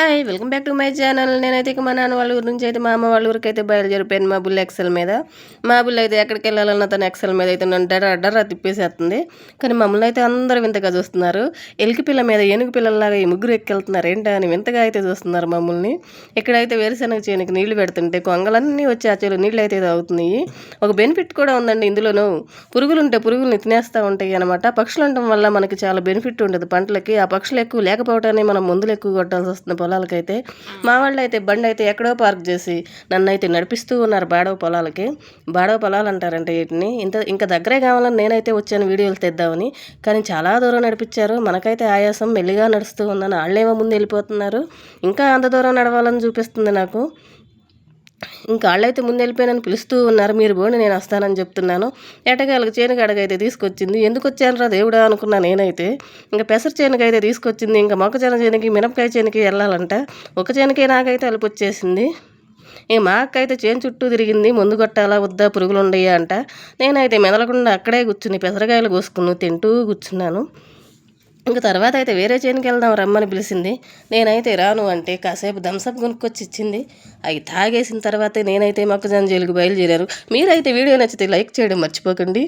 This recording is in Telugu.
Hi welcome back to my channel. నేనైతే ఇక మా నాన్న వాళ్ళ ఊరి నుంచి అయితే మా అమ్మ వాళ్ళ ఊరికి అయితే బయలుదేరిపోయాను మా బుల్ ఎక్సెల్ మీద. మా బుల్ అయితే ఎక్కడికి వెళ్ళాలన్న తన ఎక్సెల్ మీద అయితే నన్ను డర్రా తిప్పేసేస్తుంది. కానీ మమ్మల్ని అయితే అందరూ వింతగా చూస్తున్నారు. ఎలికి పిల్ల మీద ఏనుగు పిల్లల్లాగా ఈ ముగ్గురు ఎక్కెళ్తున్నారు ఏంటా అని వింతగా అయితే చూస్తున్నారు మమ్మల్ని. ఇక్కడైతే వేరుశనగ చేనుకి నీళ్లు పెడుతుంటే కొంగలన్నీ వచ్చి ఆ చెలు నీళ్ళు అయితే తాగుతున్నాయి. ఒక బెనిఫిట్ కూడా ఉందండి ఇందులోనూ. పురుగుల్ని తినేస్తూ ఉంటాయి అనమాట. పక్షులు ఉండటం వల్ల మనకి చాలా బెనిఫిట్ ఉంటుంది పంటలకి. ఆ పక్షులు ఎక్కువ లేకపోవటాన్ని మనం మందులు ఎక్కువ కొట్టాల్సి వస్తుంది పొలాలకైతే. మా వాళ్ళు అయితే బండి అయితే ఎక్కడో పార్క్ చేసి నన్ను అయితే నడిపిస్తూ ఉన్నారు బాడవ పొలాలకి. బాడవ పొలాలు అంటారంటే వీటిని. ఇంకా దగ్గరే కావాలని నేనైతే వచ్చాను వీడియోలు తెద్దామని. కానీ చాలా దూరం నడిపించారు. మనకైతే ఆయాసం, మెల్లిగా నడుస్తూ ఉందని వాళ్ళేమో ముందు వెళ్ళిపోతున్నారు. ఇంకా అంత దూరం నడవాలని చూపిస్తుంది నాకు. ఇంకా వాళ్ళైతే ముందు వెళ్ళిపోయినని పిలుస్తూ ఉన్నారు. మీరు పోండి నేను వస్తానని చెప్తున్నాను. ఎటగాళ్ళకి చేనుకాడకైతే తీసుకొచ్చింది. ఎందుకు వచ్చానరా దేవుడా అనుకున్నా నేనైతే. ఇంకా పెసర చేనుకైతే తీసుకొచ్చింది. ఇంకా మొక్కజొన్న చేనుకి, మినపకాయ చేనుకి వెళ్ళాలంట. ఒక చేనుకే నాకైతే అలుపు వచ్చేసింది. ఇంక మా అక్క అయితే చేను చుట్టూ తిరిగింది. ముందు కొట్టాలా వద్దా, పురుగులు ఉండయా అంట. నేనైతే మెదలకుండా అక్కడే కూర్చుని పెసరకాయలు కోసుకుని తింటూ కూర్చున్నాను. ఇంకా తర్వాత అయితే వేరే చేనుకి వెళ్దాం రమ్మని పిలిచింది. నేనైతే రాను అంటే కాసేపు థమ్సప్ కొనుక్కొచ్చి ఇచ్చింది. అవి తాగేసిన తర్వాత నేనైతే మొక్కజొన్న చేలుకు బయలుదేరారు. మీరైతే వీడియో నచ్చితే లైక్ చేయడం మర్చిపోకండి.